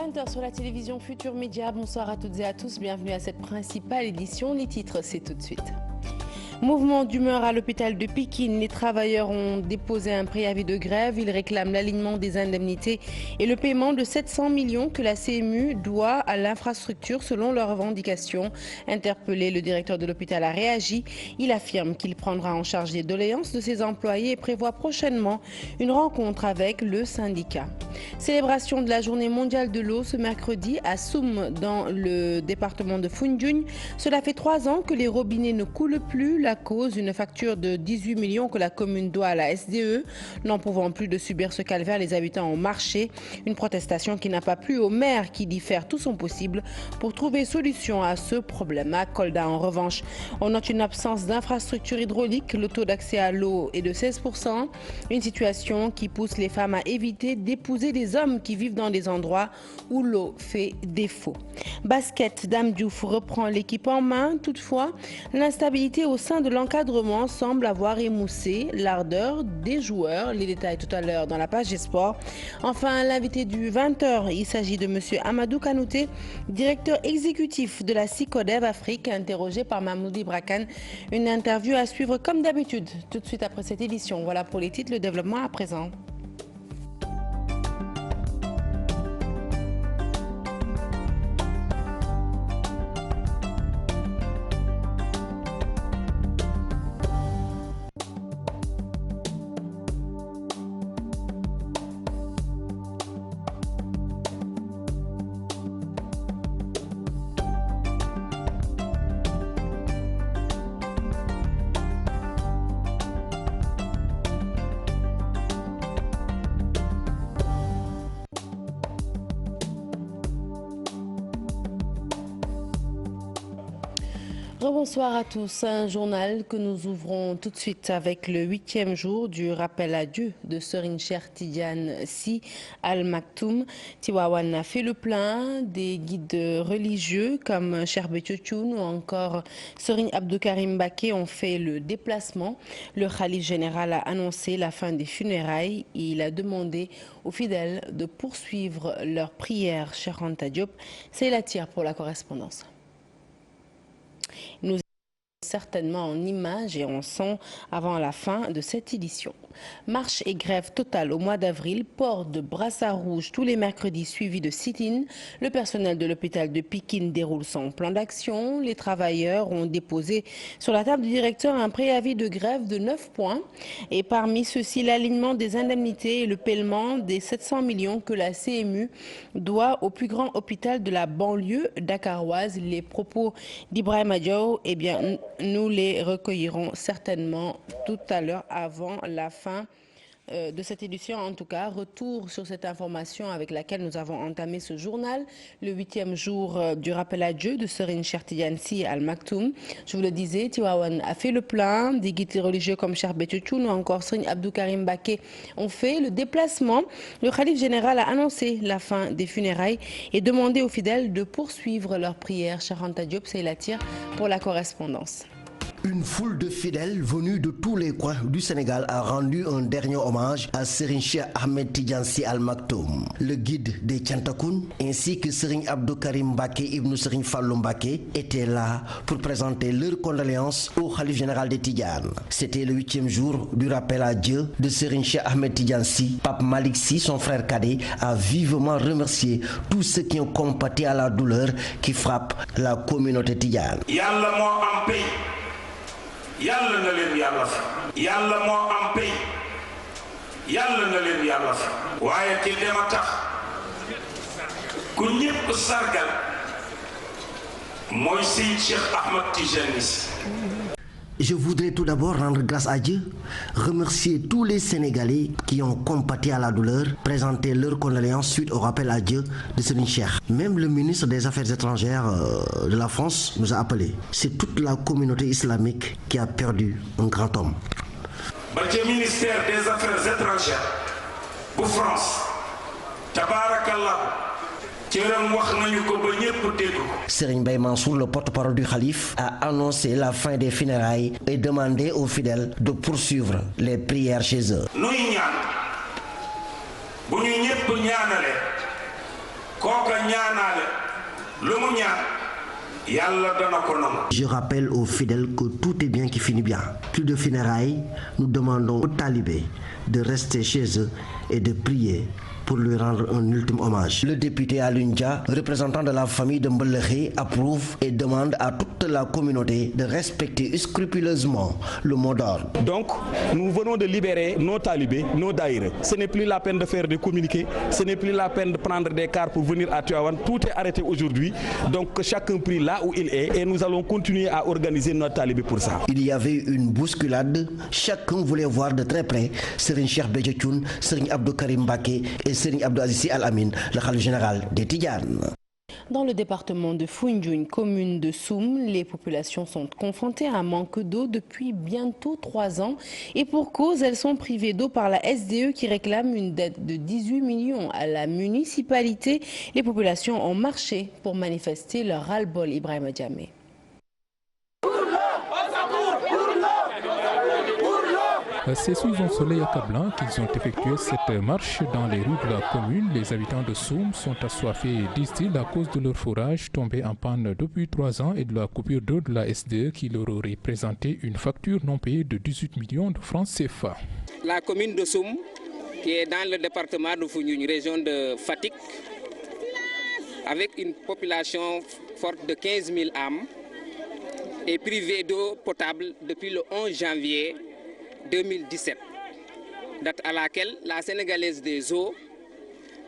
20h sur la télévision Futur Média. Bonsoir à toutes et à tous. Bienvenue à cette principale édition. Les titres, c'est tout de suite. Mouvement d'humeur à l'hôpital de Pikine. Les travailleurs ont déposé un préavis de grève. Ils réclament l'alignement des indemnités et le paiement de 700 millions que la CMU doit à l'infrastructure selon leurs revendications. Interpellé, le directeur de l'hôpital a réagi. Il affirme qu'il prendra en charge les doléances de ses employés et prévoit prochainement une rencontre avec le syndicat. Célébration de la journée mondiale de l'eau ce mercredi à Soum dans le département de Foundiougne. Cela fait 3 ans que les robinets ne coulent plus. La cause, une facture de 18 millions que la commune doit à la SDE. N'en pouvant plus de subir ce calvaire, les habitants ont marché. Une protestation qui n'a pas plu au maire qui dit faire tout son possible pour trouver solution à ce problème. À Kolda, en revanche, on note une absence d'infrastructures hydrauliques. Le taux d'accès à l'eau est de 16%. Une situation qui pousse les femmes à éviter d'épouser des hommes qui vivent dans des endroits où l'eau fait défaut. Basket, Dame Diouf reprend l'équipe en main. Toutefois, l'instabilité au sein de l'encadrement semble avoir émoussé l'ardeur des joueurs. Les détails tout à l'heure dans la page des sports. Enfin, l'invité du 20h, il s'agit de M. Amadou Kanouté, directeur exécutif de la SICODEV Afrique, interrogé par Mahmoudi Brakan. Une interview à suivre comme d'habitude, tout de suite après cette édition. Voilà pour les titres, le développement à présent. Bonsoir à tous. Un journal que nous ouvrons tout de suite avec le 8e jour du rappel à Dieu de Serigne Cheikh Tidiane Sy Al Maktoum. Tivaouane a fait le plein. Des guides religieux comme Cheikh Béthio Thioune ou encore Serigne Abdou Karim Mbacké ont fait le déplacement. Le khalife général a annoncé la fin des funérailles. Il a demandé aux fidèles de poursuivre leurs prières. Cheikh Anta Diop, c'est la tire pour la correspondance. Nous certainement en images et en son avant la fin de cette édition. Marche et grève totale au mois d'avril, port de brassard rouge tous les mercredis suivis de sit-in. Le personnel de l'hôpital de Pikine déroule son plan d'action. Les travailleurs ont déposé sur la table du directeur un préavis de grève de 9 points. Et parmi ceux-ci, l'alignement des indemnités et le paiement des 700 millions que la CMU doit au plus grand hôpital de la banlieue dakaroise. Les propos d'Ibrahim Diaw, eh bien, nous les recueillerons certainement tout à l'heure avant la fin de cette édition. En tout cas, retour sur cette information avec laquelle nous avons entamé ce journal, le 8e jour du rappel à Dieu de Serigne Cheikh Tidiane Sy Al Maktoum. Je vous le disais, Tivaouane a fait le plein. Des guides religieux comme Cheikh Béthio Thioune ou encore Serigne Abdou Karim Mbacké ont fait le déplacement. Le khalife général a annoncé la fin des funérailles et demandé aux fidèles de poursuivre leurs prières. Cheikh Anta Diop, c'est la tire pour la correspondance. Une foule de fidèles venus de tous les coins du Sénégal a rendu un dernier hommage à Serigne Cheikh Ahmed Tidiane Sy Al Maktoum, le guide des Thiantakoun, ainsi que Serigne Abdou Karim Mbacké ibn Serigne Fallou Mbacké étaient là pour présenter leurs condoléances au khalife général des Tidianes. C'était le 8e jour du rappel à Dieu de Serigne Cheikh Ahmed Tidiane Sy. Pape Malick Sy, son frère cadet, a vivement remercié tous ceux qui ont compati à la douleur qui frappe la communauté Tidiane. Yàlla moo am pay. Yàlla na leen yàlla fa. Yàlla moo am pay. Yàlla na leen yàlla fa. waaye ci dema tax ku ñépp sargal mooy Seydi Cheikh Ahmed Tidiane Sy. Je voudrais tout d'abord rendre grâce à Dieu, remercier tous les Sénégalais qui ont compati à la douleur, présenter leurs condoléances suite au rappel à Dieu de Serigne Cheikh. Même le ministre des Affaires étrangères de la France nous a appelés. C'est toute la communauté islamique qui a perdu un grand homme. Le ministère des Affaires étrangères pour France, tabarakallah. Serigne Baye Mansour, le porte-parole du Khalife, a annoncé la fin des funérailles et demandé aux fidèles de poursuivre les prières chez eux. kooka ñaanaale lu mu ñaan yàlla dana ko nangu. Je rappelle aux fidèles que tout est bien qui finit bien. Plus de funérailles, nous demandons aux talibés de rester chez eux et de prier pour lui rendre un ultime hommage. Le député Alioune Dia, représentant de la famille de Mbelekhé, approuve et demande à toute la communauté de respecter scrupuleusement le mot d'ordre. Donc, nous venons de libérer nos talibés, nos daïres. Ce n'est plus la peine de faire des communiqués, ce n'est plus la peine de prendre des cars pour venir à Tivaouane. Tout est arrêté aujourd'hui. Donc, que chacun prie là où il est et nous allons continuer à organiser notre talibé pour ça. Il y avait une bousculade. Chacun voulait voir de très près Serigne Cheikh Béthio Thioune, Serigne Abdou Karim Mbacké et Serigne Abdou Aziz Sy Al Amine, le khalife général des Tidianes. Dans le département de Foundiougne, commune de Soum, les populations sont confrontées à un manque d'eau depuis bientôt 3 ans. Et pour cause, elles sont privées d'eau par la SDE qui réclame une dette de 18 millions à la municipalité. Les populations ont marché pour manifester leur ras-le-bol. Ibrahima Diamé. C'est sous un soleil accablant qu'ils ont effectué cette marche dans les rues de la commune. Les habitants de Soum sont assoiffés, disent-ils, à cause de leur forage tombé en panne depuis 3 ans et de la coupure d'eau de la SDE qui leur aurait présenté une facture non payée de 18 millions de francs CFA. La commune de Soum, qui est dans le département de Foundiougne, région de Fatick, avec une population forte de 15 000 âmes, est privée d'eau potable depuis le 11 janvier 2017, date à laquelle la Sénégalaise des eaux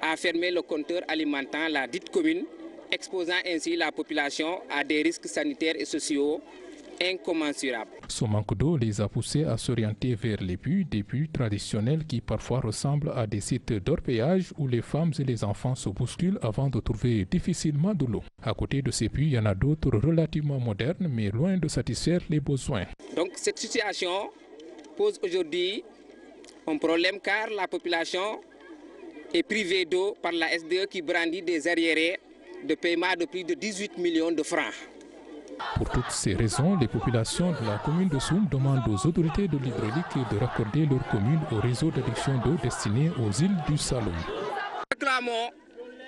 a fermé le compteur alimentant la dite commune, exposant ainsi la population à des risques sanitaires et sociaux incommensurables. Ce manque d'eau les a poussés à s'orienter vers les puits, des puits traditionnels qui parfois ressemblent à des sites d'orpaillage où les femmes et les enfants se bousculent avant de trouver difficilement de l'eau. À côté de ces puits, il y en a d'autres relativement modernes mais loin de satisfaire les besoins. Donc cette situation pose aujourd'hui un problème car la population est privée d'eau par la SDE qui brandit des arriérés de paiement de plus de 18 millions de francs. Pour toutes ces raisons, les populations de la commune de Soum demandent aux autorités de l'hydraulique de raccorder leur commune au réseau d'adduction d'eau destiné aux îles du Saloum. Nous réclamons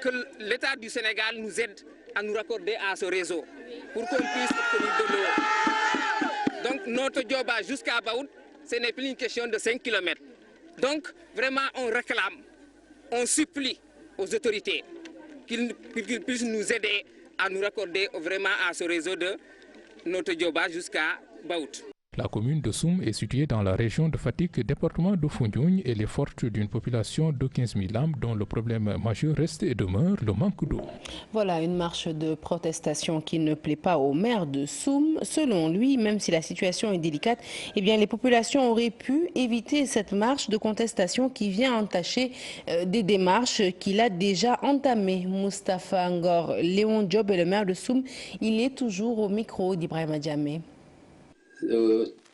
que l'État du Sénégal nous aide à nous raccorder à ce réseau pour qu'on puisse obtenir de l'eau. Donc notre job jusqu'à Baoud, ce n'est plus une question de 5 km. Donc vraiment on réclame, on supplie aux autorités qu'ils puissent nous aider à nous raccorder vraiment à ce réseau de notre Dioba jusqu'à Baout. La commune de Soum est située dans la région de Fatick, département de Foundiougne. Elle est forte d'une population de 15 000 âmes dont le problème majeur reste et demeure le manque d'eau. Voilà une marche de protestation qui ne plaît pas au maire de Soum. Selon lui, même si la situation est délicate, eh bien, les populations auraient pu éviter cette marche de contestation qui vient entacher des démarches qu'il a déjà entamées. Moustapha Ngor Léon Diop est le maire de Soum. Il est toujours au micro d'Ibrahima Diamé.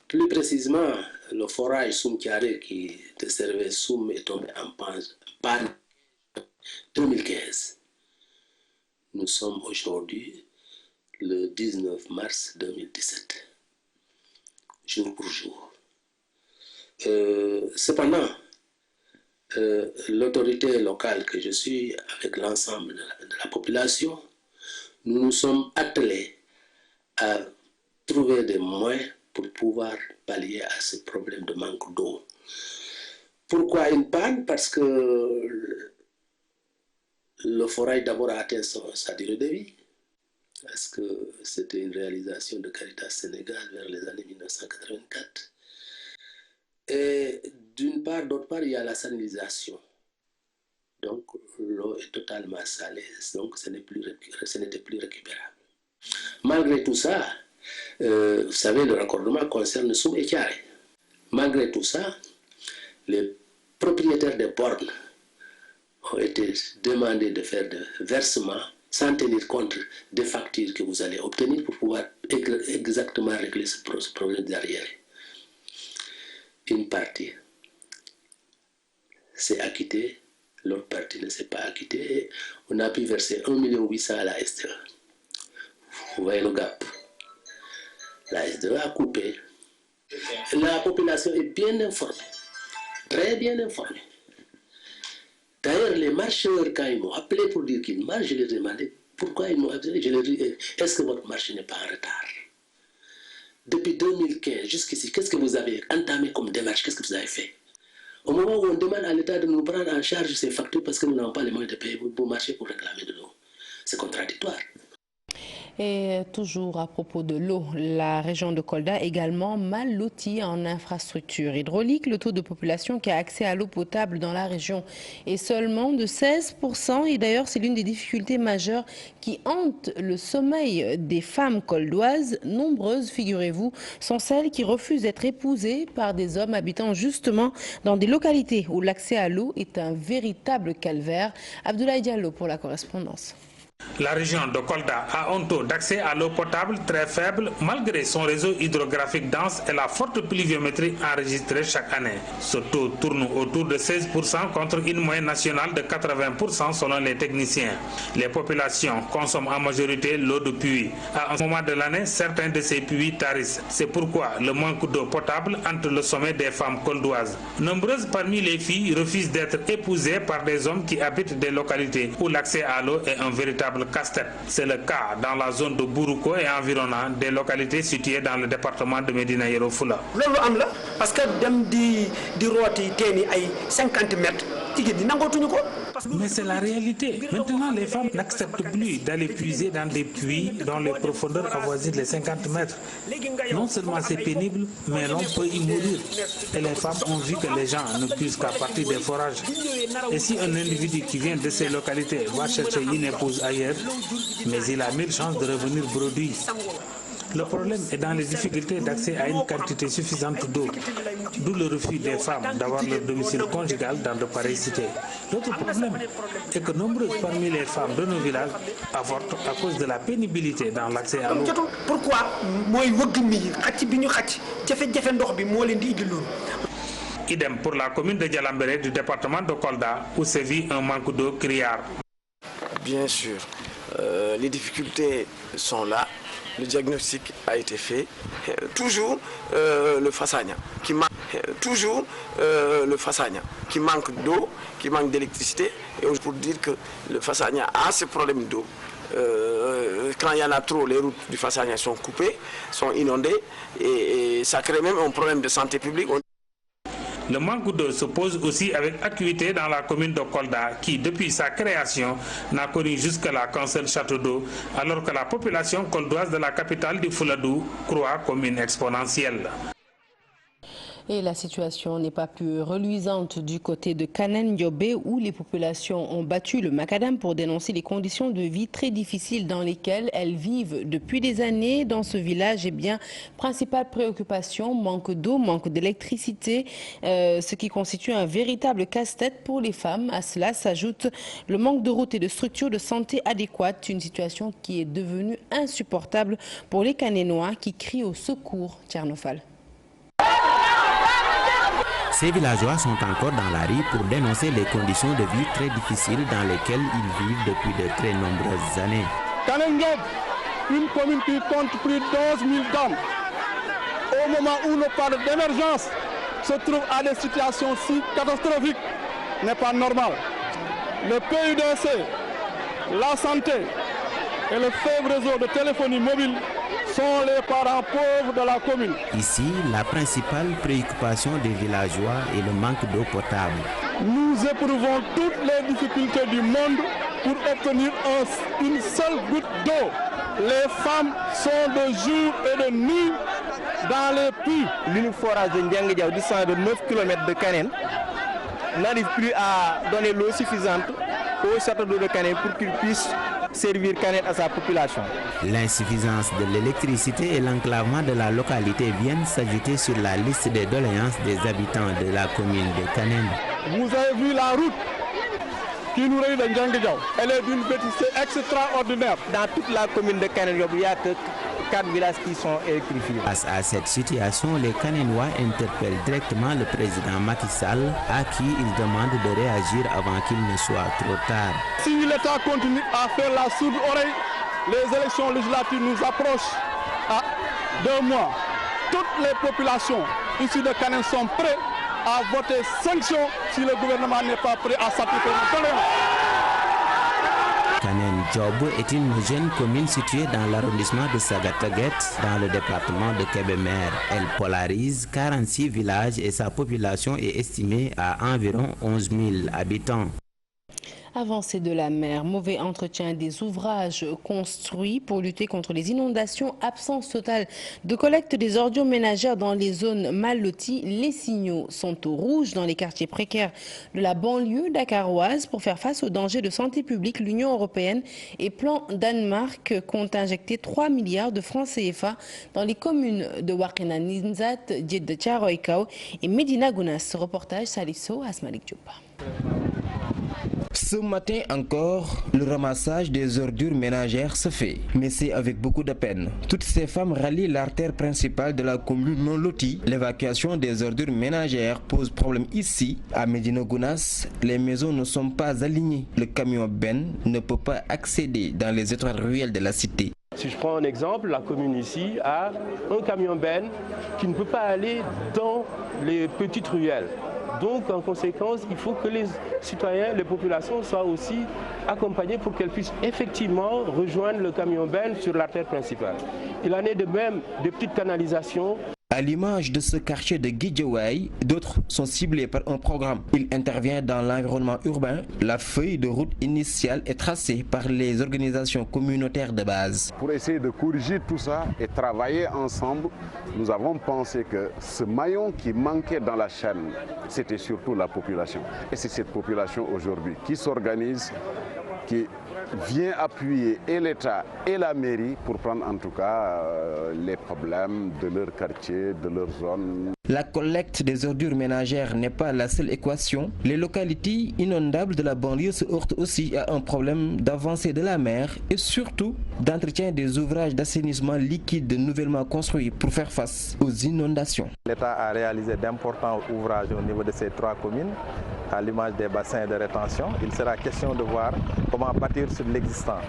Plus précisément, le forage Soum-Kiaré qui desservait Soum est tombé en panne 2015. Nous sommes aujourd'hui le 19 mars 2017, jour pour jour. Cependant, l'autorité locale que je suis, avec l'ensemble de la population, nous nous sommes attelés à trouver des moyens pour pouvoir pallier à ce problème de manque d'eau. Pourquoi une panne? Parce que le forage d'abord a atteint sa durée de vie. Parce que c'était une réalisation de Caritas Sénégal vers les années 1984. Et d'une part, d'autre part, il y a la salinisation. Donc l'eau est totalement salée, donc ce n'était plus récupérable. Malgré tout ça, vous savez, le raccordement concerne Soum et Kiaré. Malgré tout ça, les propriétaires des bornes ont été demandés de faire des versements sans tenir compte des factures que vous allez obtenir pour pouvoir exactement régler ce problème d'arriéré. Une partie s'est acquittée, l'autre partie ne s'est pas acquittée. On a pu verser 1,8 million à la SDE. Vous voyez le gap. La SDE a coupé. La population est bien informée, très bien informée. D'ailleurs, les marcheurs, quand ils m'ont appelé pour dire qu'ils marchent, je leur ai demandé pourquoi ils m'ont appelé. Je leur ai dit, est-ce que votre marche n'est pas en retard? Depuis 2015 jusqu'ici, qu'est-ce que vous avez entamé comme démarche? Qu'est-ce que vous avez fait? Au moment où on demande à l'État de nous prendre en charge ces factures parce que nous n'avons pas les moyens de payer pour marcher pour réclamer de l'eau. C'est contradictoire. Et toujours à propos de l'eau, la région de Kolda également mal lotie en infrastructures hydrauliques. Le taux de population qui a accès à l'eau potable dans la région est seulement de 16%. Et d'ailleurs, c'est l'une des difficultés majeures qui hante le sommeil des femmes koldoises. Nombreuses, figurez-vous, sont celles qui refusent d'être épousées par des hommes habitant justement dans des localités où l'accès à l'eau est un véritable calvaire. Abdoulaye Diallo pour la correspondance. La région de Kolda a un taux d'accès à l'eau potable très faible malgré son réseau hydrographique dense et la forte pluviométrie enregistrée chaque année. Ce taux tourne autour de 16% contre une moyenne nationale de 80% selon les techniciens. Les populations consomment en majorité l'eau de puits. À un moment de l'année, certains de ces puits tarissent. C'est pourquoi le manque d'eau potable hante le sommet des femmes koldoises. Nombreuses parmi les filles refusent d'être épousées par des hommes qui habitent des localités où l'accès à l'eau est un véritable casse-tête. C'est le cas dans la zone de Buruko et environnant, des localités situées dans le département de Médina Yoro Foulah. Parce que di roti téni ay 50 mètres jigéen ñi nangootuñu ko. Mais c'est la réalité. Maintenant, les femmes n'acceptent plus d'aller puiser dans des puits dont les profondeurs avoisinent les 50 mètres. Non seulement c'est pénible, mais l'on peut y mourir. Et les femmes ont vu que les gens ne puissent qu'à partir des forages. Et si un individu qui vient de ces localités va chercher une épouse ailleurs, mais il a 1000 chances de revenir bredouille. Le problème est dans les difficultés d'accès à une quantité suffisante d'eau, d'où le refus des femmes d'avoir leur domicile conjugal dans de pareilles cités. L'autre problème est que nombreuses parmi les femmes de nos villages avortent à cause de la pénibilité dans l'accès à l'eau. Pourquoi Idem pour la commune de Djalambéré du département de Kolda où sévit un manque d'eau criard. Bien sûr, les difficultés sont là. Le diagnostic a été fait. Toujours le Fassagna qui manque. Toujours le Fassagna qui manque d'eau, qui manque d'électricité. Et pour dire que le Fassagna a ce problème d'eau. Quand il y en a trop, les routes du Fassagna sont coupées, sont inondées et ça crée même un problème de santé publique. Le manque d'eau se pose aussi avec acuité dans la commune de Kolda qui, depuis sa création, n'a connu jusque-là qu'un seul château d'eau, alors que la population koldoise de la capitale du Fouladou croît comme une exponentielle. Et la situation n'est pas plus reluisante du côté de Kanen Diobé où les populations ont battu le macadam pour dénoncer les conditions de vie très difficiles dans lesquelles elles vivent depuis des années. Dans ce village, eh bien, principale préoccupation, manque d'eau, manque d'électricité, ce qui constitue un véritable casse-tête pour les femmes. À cela s'ajoute le manque de routes et de structures de santé adéquates, une situation qui est devenue insupportable pour les Canénois qui crient au secours. Tchernofal. Ces villageois sont encore dans la rue pour dénoncer les conditions de vie très difficiles dans lesquelles ils vivent depuis de très nombreuses années. Kanen Diop, une commune qui compte plus de 11 000 dames, au moment où l'on parle d'émergence, se trouve à des situations si catastrophiques, n'est pas normal. Le PUDC, la santé et le faible réseau de téléphonie mobile sont les parents pauvres de la commune. Ici, la principale préoccupation des villageois est le manque d'eau potable. Nous éprouvons toutes les difficultés du monde pour obtenir une seule goutte d'eau. Les femmes sont de jour et de nuit dans les puits. L'unique forage de Ndianguediao, distant de 9 km de Kanen, n'arrive plus à donner l'eau suffisante au château d'eau de Kanen pour qu'il puisse servir Kanen à sa population. L'insuffisance de l'électricité et l'enclavement de la localité viennent s'ajouter sur la liste des doléances des habitants de la commune de Kanen. Vous avez vu la route qui nous relie de Ndianguediao. Elle est d'une vétusté extraordinaire. Dans toute la commune de Kanen, il n'y a que 4 villages qui sont électrifiés. Face à cette situation, les Kanenois interpellent directement le président Macky Sall, à qui ils demandent de réagir avant qu'il ne soit trop tard. Si l'État continue à faire la sourde oreille, les élections législatives nous approchent à 2 mois. Toutes les populations ici de Kanen sont prêtes à voter sanction si le gouvernement n'est pas prêt à s'appliquer nos doléances. Kanen Djob est une jeune commune située dans l'arrondissement de Sagataguet, dans le département de Kébémer. Elle polarise 46 villages et sa population est estimée à environ 11 000 habitants. Avancée de la mer, mauvais entretien des ouvrages construits pour lutter contre les inondations, absence totale de collecte des ordures ménagères dans les zones mal loties. Les signaux sont au rouge dans les quartiers précaires de la banlieue dakaroise. Pour faire face aux dangers de santé publique, l'Union européenne et Plan Danemark comptent injecter 3 milliards de francs CFA dans les communes de Wakhinane Nimzatt, Djeddah Thiaroye Kao et Médina Gounass. Reportage Salisso Asmalik Diop. Ce matin encore, le ramassage des ordures ménagères se fait, mais c'est avec beaucoup de peine. Toutes ces femmes rallient l'artère principale de la commune non lotie. L'évacuation des ordures ménagères pose problème ici. À Médina Gounass, les maisons ne sont pas alignées. Le camion Ben ne peut pas accéder dans les étroites ruelles de la cité. Si je prends un exemple, la commune ici a un camion Ben qui ne peut pas aller dans les petites ruelles. Donc, en conséquence, il faut que les citoyens, les populations soient aussi accompagnés pour qu'elles puissent effectivement rejoindre le camion Ben sur l'artère principale. Il en est de même des petites canalisations. À l'image de ce quartier de Guédiawaye, d'autres sont ciblés par un programme. Il intervient dans l'environnement urbain. La feuille de route initiale est tracée par les organisations communautaires de base. Pour essayer de corriger tout ça et travailler ensemble, nous avons pensé que ce maillon qui manquait dans la chaîne, c'était surtout la population. Et c'est cette population aujourd'hui qui s'organise, qui vient appuyer et l'État et la mairie pour prendre en tout cas les problèmes de leur quartier, de leur zone. La collecte des ordures ménagères n'est pas la seule équation. Les localités inondables de la banlieue se heurtent aussi à un problème d'avancée de la mer et surtout d'entretien des ouvrages d'assainissement liquide nouvellement construits pour faire face aux inondations. L'État a réalisé d'importants ouvrages au niveau de ces 3 communes, à l'image des bassins de rétention. Il sera question de voir comment bâtir sur l'existant,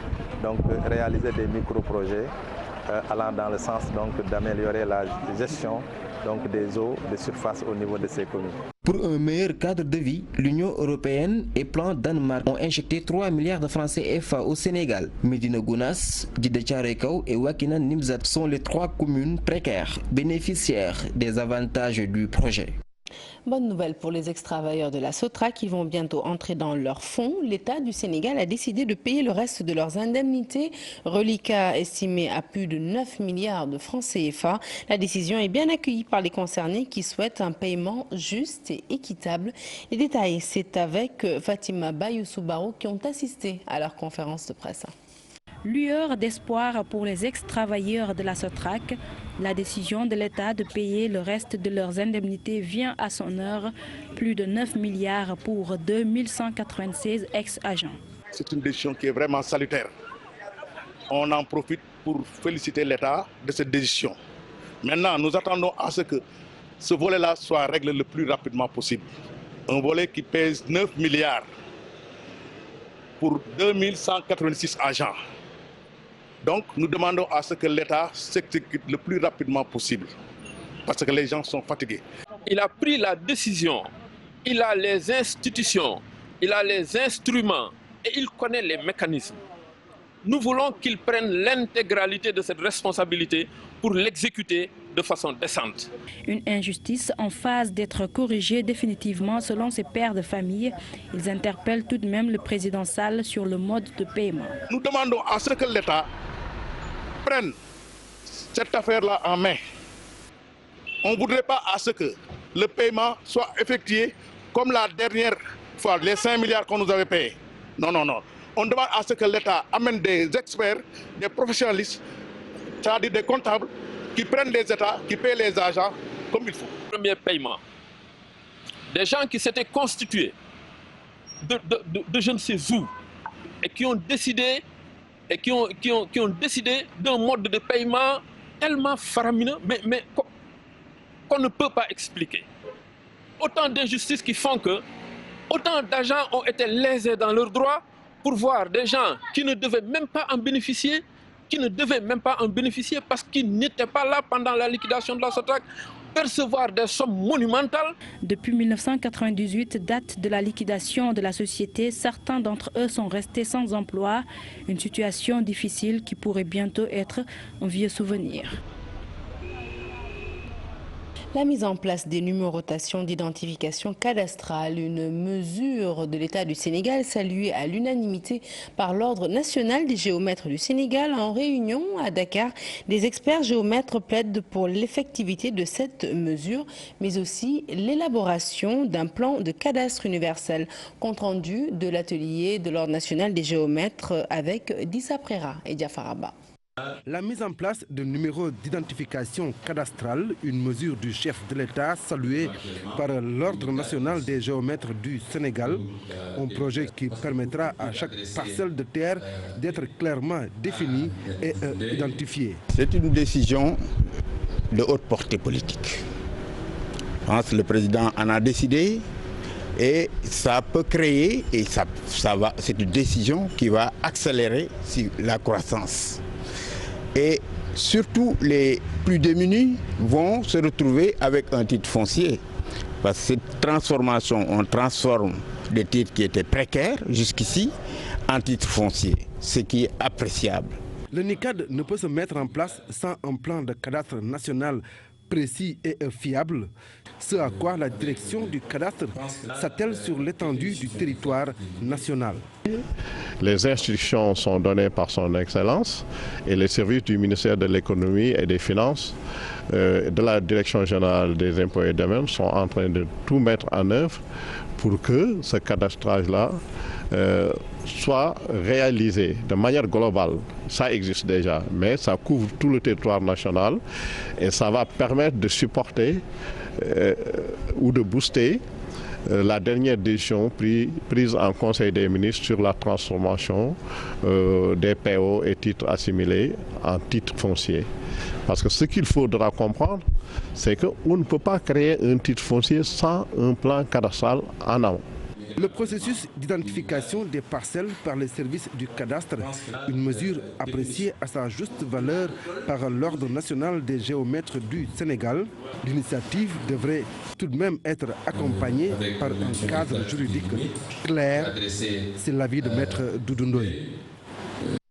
donc réaliser des micro-projets allant dans le sens d'améliorer la gestion des eaux de surface au niveau de ces communes. Pour un meilleur cadre de vie, l'Union européenne et Plan Danemark ont injecté 3 milliards de francs CFA au Sénégal. Médina Gounass, Djeddah Thiaroye Kao et Wakhinane Nimzatt sont les 3 communes précaires bénéficiaires des avantages du projet. Bonne nouvelle pour les ex-travailleurs de la Sotrac qui vont bientôt entrer dans leur fonds. L'État du Sénégal a décidé de payer le reste de leurs indemnités, reliquat estimé à plus de 9 milliards de francs CFA. La décision est bien accueillie par les concernés qui souhaitent un paiement juste et équitable. Les détails, c'est avec Fatima Bayou-Soubarou qui ont assisté à leur conférence de presse. Lueur d'espoir pour les ex-travailleurs de la Sotrac, la décision de l'État de payer le reste de leurs indemnités vient à son heure, plus de 9 milliards pour 2196 ex-agents. C'est une décision qui est vraiment salutaire. On en profite pour féliciter l'État de cette décision. Maintenant, nous attendons à ce que ce volet-là soit réglé le plus rapidement possible. Un volet qui pèse 9 milliards pour 2186 agents. Donc, nous demandons à ce que l'État s'exécute le plus rapidement possible, parce que les gens sont fatigués. Il a pris la décision, il a les institutions, il a les instruments et il connaît les mécanismes. Nous voulons qu'il prenne l'intégralité de cette responsabilité pour l'exécuter de façon décente. Une injustice en phase d'être corrigée définitivement selon ces pères de famille. Ils interpellent tout de même le président Sall sur le mode de paiement. Nous demandons à ce que l'État prenne cette affaire-là en main. On ne voudrait pas à ce que le paiement soit effectué comme la dernière fois, les 5 milliards qu'on nous avait payés. Non, non, non. On demande à ce que l'État amène des experts, des professionnalistes, c'est-à-dire des comptables, qui prennent les États, qui paient les agents comme il faut. Premier paiement. Des gens qui s'étaient constitués de je ne sais où et qui ont décidé d'un mode de paiement tellement faramineux, mais qu'on ne peut pas expliquer. Autant d'injustices qui font que autant d'agents ont été lésés dans leurs droits pour voir des gens qui ne devaient même pas en bénéficier, parce qu'ils n'étaient pas là pendant la liquidation de la Sotrac. percevoir des sommes monumentales. Depuis 1998, date de la liquidation de la société, certains d'entre eux sont restés sans emploi. Une situation difficile qui pourrait bientôt être un vieux souvenir. La mise en place des numérotations d'identification cadastrale, une mesure de l'État du Sénégal saluée à l'unanimité par l'Ordre national des géomètres du Sénégal. En réunion à Dakar, des experts géomètres plaident pour l'effectivité de cette mesure, mais aussi l'élaboration d'un plan de cadastre universel. Compte rendu de l'atelier de l'Ordre national des géomètres avec Dissa Prera et Diafaraba. La mise en place de numéros d'identification cadastrale, une mesure du chef de l'État saluée par l'Ordre national des géomètres du Sénégal, un projet qui permettra à chaque parcelle de terre d'être clairement définie et identifiée. C'est une décision de haute portée politique. Je pense que le président en a décidé et ça peut créer, et c'est une décision qui va accélérer la croissance. Et surtout, les plus démunis vont se retrouver avec un titre foncier. Parce que cette transformation, on transforme des titres qui étaient précaires jusqu'ici en titres fonciers, ce qui est appréciable. Le NICAD ne peut se mettre en place sans un plan de cadastre national précis et fiable, ce à quoi la direction du cadastre s'attelle sur l'étendue du territoire national. Les instructions sont données par son Excellence et les services du ministère de l'économie et des finances de la direction générale des impôts et domaines sont en train de tout mettre en œuvre pour que ce cadastrage-là soit réalisé de manière globale. Ça existe déjà, mais ça couvre tout le territoire national et ça va permettre de supporter ou de booster la dernière décision prise en Conseil des ministres sur la transformation des PO et titres assimilés en titres fonciers. Parce que ce qu'il faudra comprendre, c'est qu'on ne peut pas créer un titre foncier sans un plan cadastral en amont. Le processus d'identification des parcelles par les services du cadastre, une mesure appréciée à sa juste valeur par l'Ordre national des géomètres du Sénégal. L'initiative devrait tout de même être accompagnée par un cadre juridique clair. C'est l'avis de Maître Doudou Ndoye.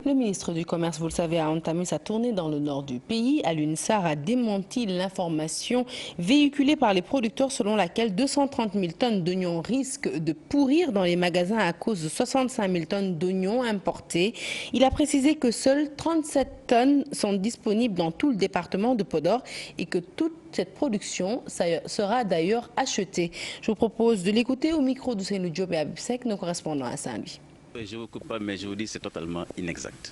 Le ministre du Commerce, vous le savez, a entamé sa tournée dans le nord du pays. Alioune Sarr a démenti l'information véhiculée par les producteurs selon laquelle 230 000 tonnes d'oignons risquent de pourrir dans les magasins à cause de 65 000 tonnes d'oignons importés. Il a précisé que seules 37 tonnes sont disponibles dans tout le département de Podor et que toute cette production sera d'ailleurs achetée. Je vous propose de l'écouter au micro de Seynou Diop et Abibsek, nos correspondants à Saint-Louis. Je ne vous coupe pas, mais je vous dis que c'est totalement inexact.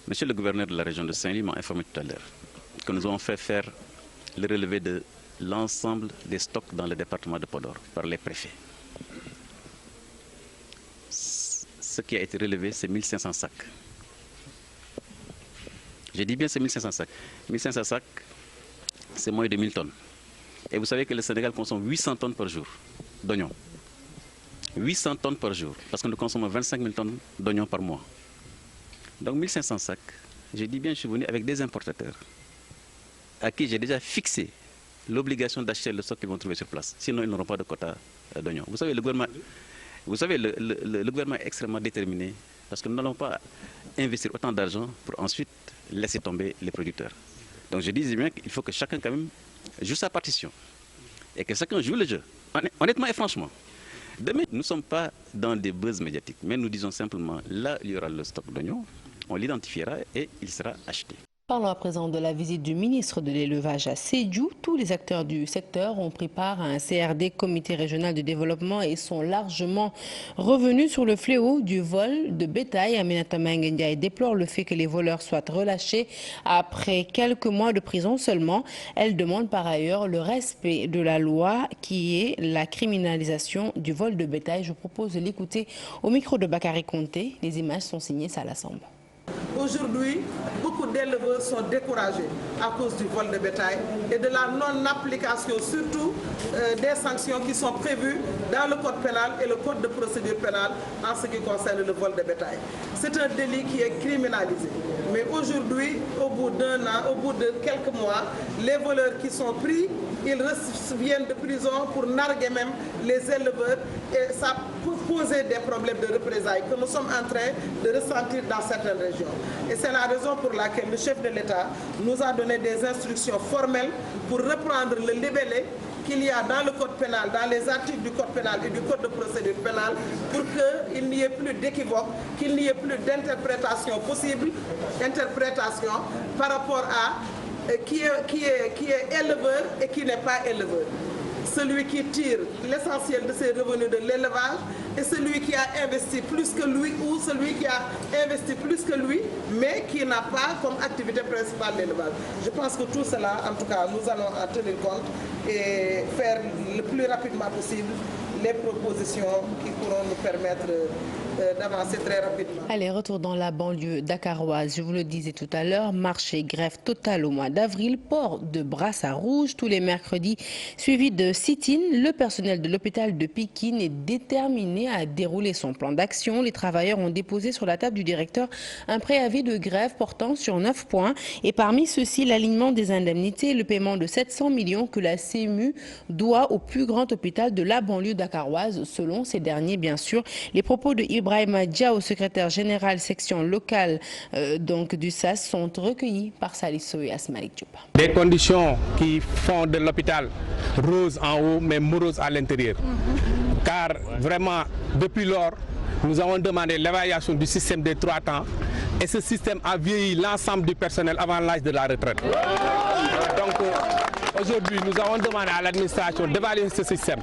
Monsieur le gouverneur de la région de Saint-Louis m'a informé tout à l'heure que nous avons fait faire le relevé de l'ensemble des stocks dans le département de Podor par les préfets. Ce qui a été relevé, c'est 1500 sacs. Je dis bien c'est 1500 sacs. 1500 sacs, c'est moins de 1000 tonnes. Et vous savez que le Sénégal consomme 800 tonnes par jour d'oignons. 800 tonnes par jour, parce que nous consommons 25 000 tonnes d'oignons par mois. Donc 1500 sacs, j'ai dit bien, je suis venu avec des importateurs à qui j'ai déjà fixé l'obligation d'acheter le stock qu'ils vont trouver sur place. Sinon, ils n'auront pas de quota d'oignons. Vous savez, le gouvernement est extrêmement déterminé parce que nous n'allons pas investir autant d'argent pour ensuite laisser tomber les producteurs. Donc je disais bien qu'il faut que chacun quand même joue sa partition et que chacun joue le jeu, honnêtement et franchement. Demain, nous ne sommes pas dans des buzz médiatiques, mais nous disons simplement, là, il y aura le stock d'oignons, on l'identifiera et il sera acheté. Parlons à présent de la visite du ministre de l'élevage à Sédhiou. Tous les acteurs du secteur ont pris part à un CRD, comité régional de développement, et sont largement revenus sur le fléau du vol de bétail. Aminata Mbengue Ndiaye déplore le fait que les voleurs soient relâchés après quelques mois de prison seulement. Elle demande par ailleurs le respect de la loi qui est la criminalisation du vol de bétail. Je vous propose de l'écouter au micro de Bakary Conté. Les images sont signées Salah Samb. Aujourd'hui, beaucoup d'éleveurs sont découragés à cause du vol de bétail et de la non-application surtout des sanctions qui sont prévues dans le code pénal et le code de procédure pénale en ce qui concerne le vol de bétail. C'est un délit qui est criminalisé. Mais aujourd'hui, au bout d'un an, au bout de quelques mois, les voleurs qui sont pris, ils viennent de prison pour narguer même les éleveurs et ça peut poser des problèmes de représailles que nous sommes en train de ressentir dans certaines régions. Et c'est la raison pour laquelle le chef de l'État nous a donné des instructions formelles pour reprendre le libellé qu'il y a dans le code pénal, dans les articles du code pénal et du code de procédure pénale pour qu'il n'y ait plus d'équivoque, qu'il n'y ait plus d'interprétation possible, par rapport à qui est éleveur et qui n'est pas éleveur. Celui qui tire l'essentiel de ses revenus de l'élevage et celui qui a investi plus que lui ou celui qui a investi plus que lui mais qui n'a pas comme activité principale l'élevage. Je pense que tout cela, en tout cas, nous allons en tenir compte et faire le plus rapidement possible les propositions qui pourront nous permettre d'avancer très rapidement. Allez, retour dans la banlieue dakaroise. Je vous le disais tout à l'heure, marché, grève totale au mois d'avril, port de brassard rouge tous les mercredis, suivi de sit-in. Le personnel de l'hôpital de Pikine est déterminé à dérouler son plan d'action. Les travailleurs ont déposé sur la table du directeur un préavis de grève portant sur 9 points. Et parmi ceux-ci, l'alignement des indemnités et le paiement de 700 millions que la CMU doit au plus grand hôpital de la banlieue dakaroise, selon ces derniers, bien sûr. Les propos de Ibrahima Diao, secrétaire général section locale donc du SAS, sont recueillis par Salisso et Asmalik Diop. Des conditions qui font de l'hôpital rose en haut mais morose à l'intérieur. Car vraiment, depuis lors, nous avons demandé l'évaluation du système des 3 temps et ce système a vieilli l'ensemble du personnel avant l'âge de la retraite. Donc aujourd'hui, nous avons demandé à l'administration d'évaluer ce système.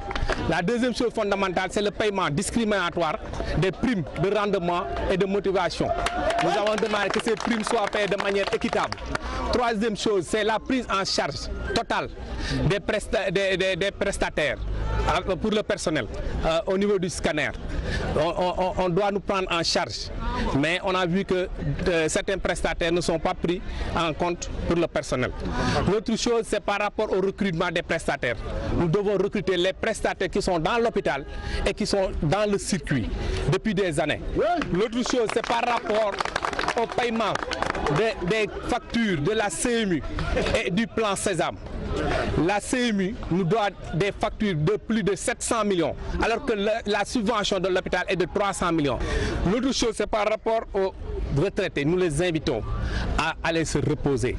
La deuxième chose fondamentale, c'est le paiement discriminatoire des primes de rendement et de motivation. Nous avons demandé que ces primes soient payées de manière équitable. Troisième chose, c'est la prise en charge totale des prestataires pour le personnel au niveau du scanner. On doit nous prendre en charge, mais on a vu que certains prestataires ne sont pas pris en compte pour le personnel. L'autre chose, c'est par rapport au recrutement des prestataires. Nous devons recruter les prestataires qui sont dans l'hôpital et qui sont dans le circuit depuis des années. L'autre chose, c'est par rapport au paiement des factures de la CMU et du plan Sésame. La CMU nous doit des factures de plus de 700 millions, alors que la subvention de l'hôpital est de 300 millions. L'autre chose, c'est par rapport aux retraités. Nous les invitons à aller se reposer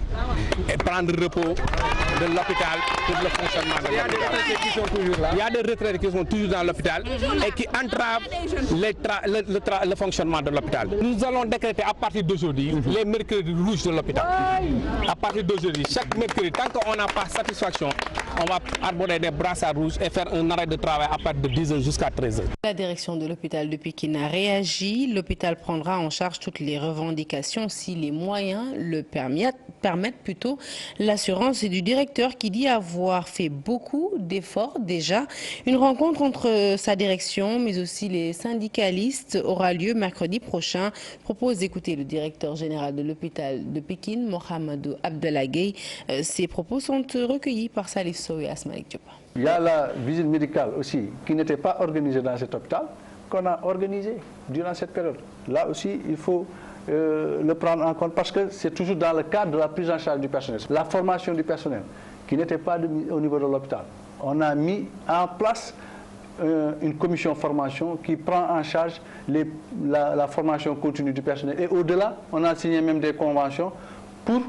et prendre repos de l'hôpital pour le fonctionnement de l'hôpital. Il y a des retraités qui sont toujours dans l'hôpital et qui entravent le fonctionnement de l'hôpital. Nous allons décréter à partir d'aujourd'hui les mercredis rouges de l'hôpital. À partir d'aujourd'hui, chaque mercredi, tant qu'on n'a pas satisfaction, on va arborer des brassards rouges et faire un arrêt de travail à partir de 10h jusqu'à 13h. La direction de l'hôpital de Pikine a réagi. L'hôpital prendra en charge toutes les revendications si les moyens le permettent plutôt. L'assurance du directeur qui dit avoir fait beaucoup d'efforts déjà. Une rencontre entre sa direction mais aussi les syndicalistes aura lieu mercredi prochain. Propose d'écouter le directeur général de l'hôpital de Pikine, Mohamedou Abdelagay. Ces propos sont recueillis par Salif Sow et Asmalik Diop. Il y a la visite médicale aussi qui n'était pas organisée dans cet hôpital, qu'on a organisée durant cette période. Là aussi, il faut le prendre en compte parce que c'est toujours dans le cadre de la prise en charge du personnel. La formation du personnel qui n'était pas au niveau de l'hôpital. On a mis en place une commission formation qui prend en charge la formation continue du personnel. Et au-delà, on a signé même des conventions pour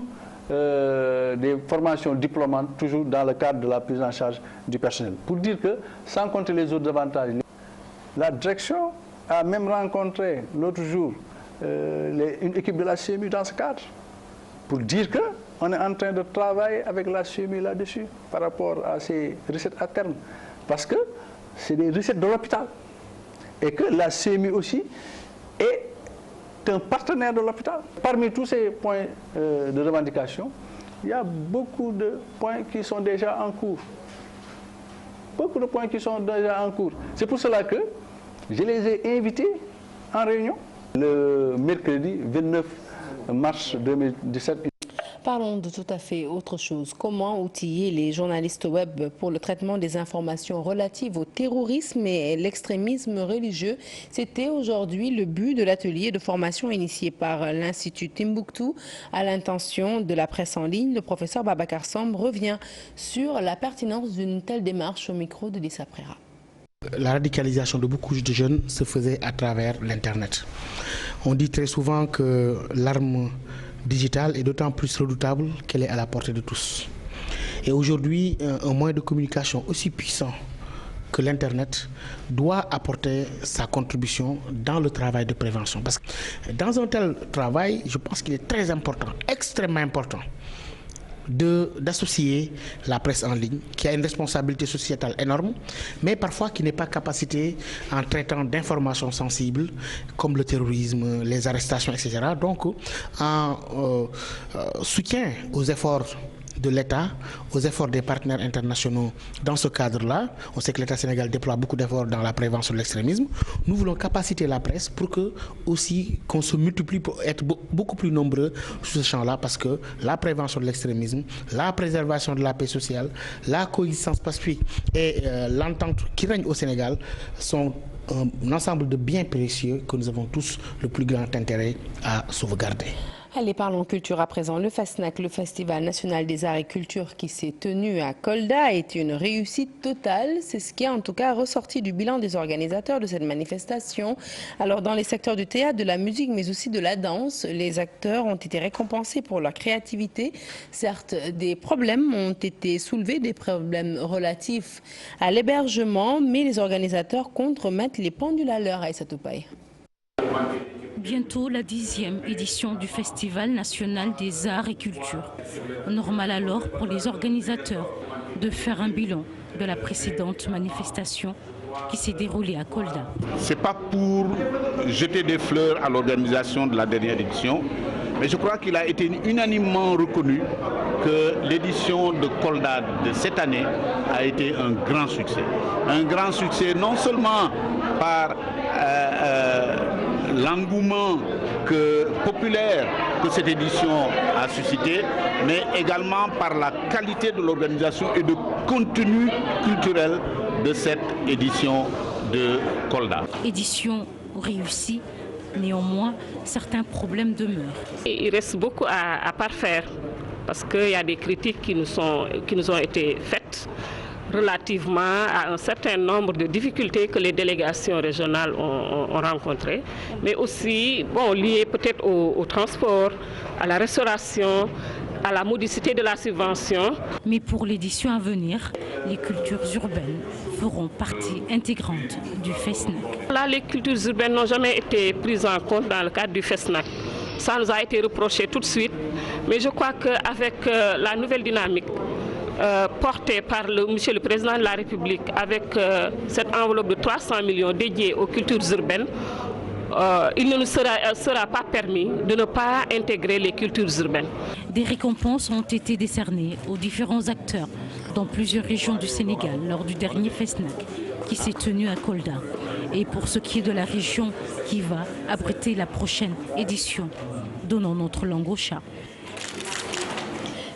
des formations diplômantes, toujours dans le cadre de la prise en charge du personnel. Pour dire que, sans compter les autres avantages, la direction a même rencontré l'autre jour une équipe de la CMU dans ce cadre, pour dire qu'on est en train de travailler avec la CMU là-dessus, par rapport à ces recettes à terme. Parce que c'est des recettes de l'hôpital. Et que la CMU aussi est un partenaire de l'hôpital. Parmi tous ces points de revendication, il y a beaucoup de points qui sont déjà en cours. Beaucoup de points qui sont déjà en cours. C'est pour cela que je les ai invités en réunion le mercredi 29 mars 2017. Parlons de tout à fait autre chose. Comment outiller les journalistes web pour le traitement des informations relatives au terrorisme et l'extrémisme religieux? C'était aujourd'hui le but de l'atelier de formation initié par l'Institut Timbuktu à l'intention de la presse en ligne. Le professeur Babacar Samb revient sur la pertinence d'une telle démarche au micro de Lissa Prera. La radicalisation de beaucoup de jeunes se faisait à travers l'Internet. On dit très souvent que l'arme digitale est d'autant plus redoutable qu'elle est à la portée de tous. Et aujourd'hui, un moyen de communication aussi puissant que l'Internet doit apporter sa contribution dans le travail de prévention. Parce que dans un tel travail, je pense qu'il est très important, extrêmement important, d'associer la presse en ligne, qui a une responsabilité sociétale énorme, mais parfois qui n'est pas capacitée en traitant d'informations sensibles comme le terrorisme, les arrestations, etc. Donc, en soutien aux efforts de l'État, aux efforts des partenaires internationaux dans ce cadre-là. On sait que l'État sénégalais déploie beaucoup d'efforts dans la prévention de l'extrémisme. Nous voulons capaciter la presse pour que aussi qu'on se multiplie pour être beaucoup plus nombreux sur ce champ-là, parce que la prévention de l'extrémisme, la préservation de la paix sociale, la coexistence pacifique et l'entente qui règne au Sénégal sont un ensemble de biens précieux que nous avons tous le plus grand intérêt à sauvegarder. Allez, parlons culture à présent. Le FESNAC, le Festival national des arts et culture qui s'est tenu à Kolda, a été une réussite totale. C'est ce qui est en tout cas ressorti du bilan des organisateurs de cette manifestation. Alors, dans les secteurs du théâtre, de la musique, mais aussi de la danse, les acteurs ont été récompensés pour leur créativité. Certes, des problèmes ont été soulevés, des problèmes relatifs à l'hébergement, mais les organisateurs comptent remettre les pendules à l'heure. Aïssa Toupaï. Bientôt la 10e édition du Festival national des arts et culture. Normal alors pour les organisateurs de faire un bilan de la précédente manifestation qui s'est déroulée à Kolda. Ce n'est pas pour jeter des fleurs à l'organisation de la dernière édition, mais je crois qu'il a été unanimement reconnu que l'édition de Kolda de cette année a été un grand succès. Un grand succès non seulement par l'engouement populaire que cette édition a suscité, mais également par la qualité de l'organisation et de contenu culturel de cette édition de Kolda. Édition réussie, néanmoins, certains problèmes demeurent. Il reste beaucoup à parfaire parce qu'il y a des critiques qui nous ont été faites relativement à un certain nombre de difficultés que les délégations régionales ont rencontrées, mais aussi liées peut-être au transport, à la restauration, à la modicité de la subvention. Mais pour l'édition à venir, les cultures urbaines feront partie intégrante du FESNAC. Là, les cultures urbaines n'ont jamais été prises en compte dans le cadre du FESNAC. Ça nous a été reproché tout de suite, mais je crois qu'avec la nouvelle dynamique portée par Monsieur le Président de la République avec cette enveloppe de 300 millions dédiée aux cultures urbaines, il ne nous sera pas permis de ne pas intégrer les cultures urbaines. Des récompenses ont été décernées aux différents acteurs dans plusieurs régions du Sénégal lors du dernier FESNAC qui s'est tenu à Kolda. Et pour ce qui est de la région qui va abriter la prochaine édition, donnons notre langue au chat.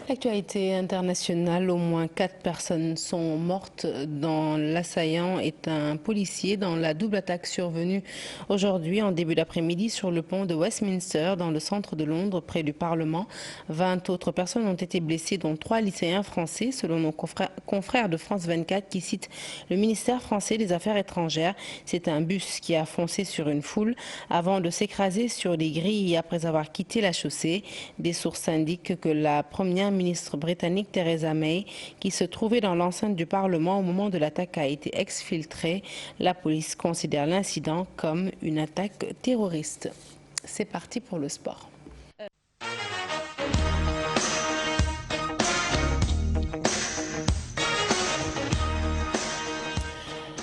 L'actualité internationale, au moins 4 personnes sont mortes dans l'assaillant est un policier dans la double attaque survenue aujourd'hui en début d'après-midi sur le pont de Westminster dans le centre de Londres près du Parlement. 20 autres personnes ont été blessées dont 3 lycéens français selon nos confrères de France 24 qui citent le ministère français des Affaires étrangères. C'est un bus qui a foncé sur une foule avant de s'écraser sur les grilles après avoir quitté la chaussée. Des sources indiquent que la première ministre britannique Theresa May, qui se trouvait dans l'enceinte du Parlement au moment de l'attaque, a été exfiltrée. La police considère l'incident comme une attaque terroriste. C'est parti pour le sport.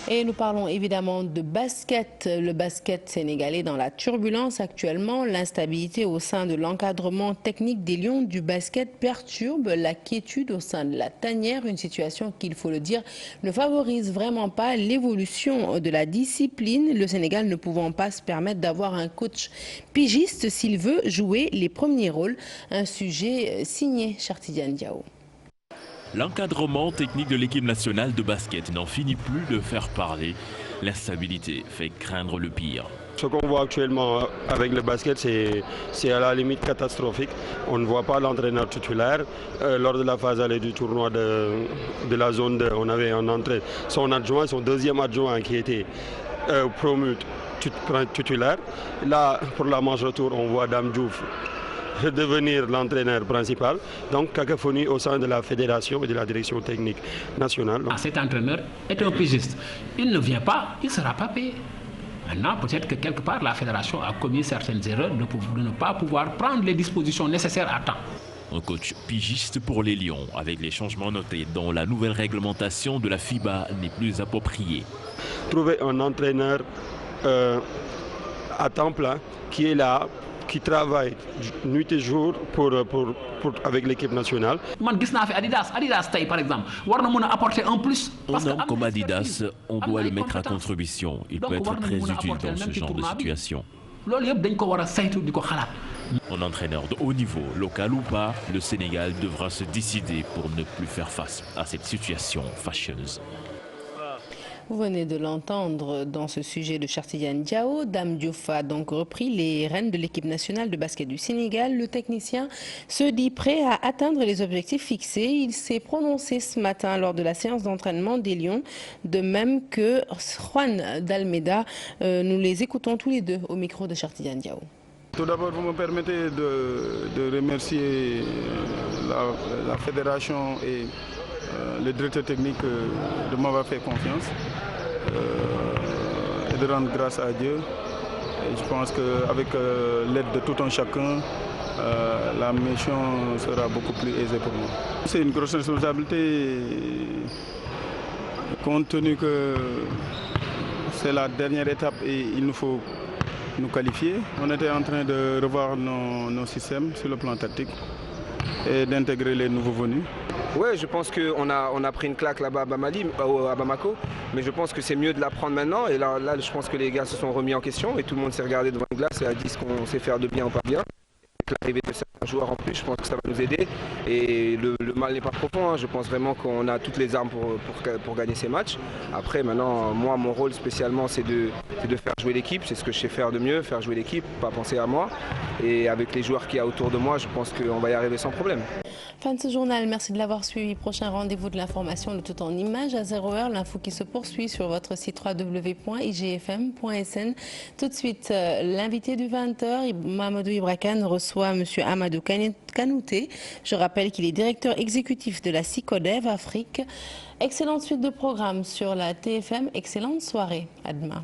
Et nous parlons évidemment de basket. Le basket sénégalais dans la turbulence actuellement. L'instabilité au sein de l'encadrement technique des Lions du basket perturbe la quiétude au sein de la tanière. Une situation qui, il faut le dire, ne favorise vraiment pas l'évolution de la discipline. Le Sénégal ne pouvant pas se permettre d'avoir un coach pigiste s'il veut jouer les premiers rôles. Un sujet signé Chartidiane Diao. L'encadrement technique de l'équipe nationale de basket n'en finit plus de faire parler. L'instabilité fait craindre le pire. Ce qu'on voit actuellement avec le basket, c'est à la limite catastrophique. On ne voit pas l'entraîneur titulaire. Lors de la phase allée du tournoi de la zone 2, on avait en entrée son adjoint, son deuxième adjoint qui était promu titulaire. Là, pour la manche retour, on voit Dame Diouf devenir l'entraîneur principal. Donc, cacophonie au sein de la fédération et de la direction technique nationale. Cet entraîneur est un pigiste. Il ne vient pas, il ne sera pas payé. Maintenant, peut-être que quelque part, la fédération a commis certaines erreurs de ne pas pouvoir prendre les dispositions nécessaires à temps. Un coach pigiste pour les Lions, avec les changements notés dont la nouvelle réglementation de la FIBA n'est plus appropriée. Trouver un entraîneur à temps plein qui est là, qui travaille nuit et jour avec l'équipe nationale. Adidas par exemple, apporter un plus. Un homme comme Adidas, on doit le mettre à contribution. Il peut être très utile dans ce genre de situation. Un entraîneur de haut niveau, local ou pas, le Sénégal devra se décider pour ne plus faire face à cette situation fâcheuse. Vous venez de l'entendre dans ce sujet de Chartidiane Diao. Dame Diouf a donc repris les rênes de l'équipe nationale de basket du Sénégal. Le technicien se dit prêt à atteindre les objectifs fixés. Il s'est prononcé ce matin lors de la séance d'entraînement des Lions, de même que Juan d'Almeida. Nous les écoutons tous les deux au micro de Chartidiane Diao. Tout d'abord, vous me permettez de remercier la fédération et le directeur technique de m'avoir fait confiance et de rendre grâce à Dieu. Et je pense qu'avec l'aide de tout un chacun, la mission sera beaucoup plus aisée pour moi. C'est une grosse responsabilité compte tenu que c'est la dernière étape et il nous faut nous qualifier. On était en train de revoir nos systèmes sur le plan tactique et d'intégrer les nouveaux venus. Oui, je pense qu'on a pris une claque là-bas à Bamako, mais je pense que c'est mieux de la prendre maintenant. Et là, je pense que les gars se sont remis en question et tout le monde s'est regardé devant une glace et a dit ce qu'on sait faire de bien ou pas bien. Avec l'arrivée de certains joueurs en plus, je pense que ça va nous aider. Et le mal n'est pas profond, hein. Je pense vraiment qu'on a toutes les armes pour gagner ces matchs. Après, maintenant, moi, mon rôle spécialement, c'est de faire jouer l'équipe. C'est ce que je sais faire de mieux, faire jouer l'équipe, pas penser à moi. Et avec les joueurs qu'il y a autour de moi, je pense qu'on va y arriver sans problème. Fin de ce journal, merci de l'avoir suivi. Prochain rendez-vous de l'information, le tout en images à 0h. L'info qui se poursuit sur votre site www.igfm.sn. Tout de suite, l'invité du 20h, Mamadou Ibrakane, reçoit M. Amadou Kanouté. Je rappelle qu'il est directeur exécutif de la SICODEV Afrique. Excellente suite de programmes sur la TFM. Excellente soirée. À demain.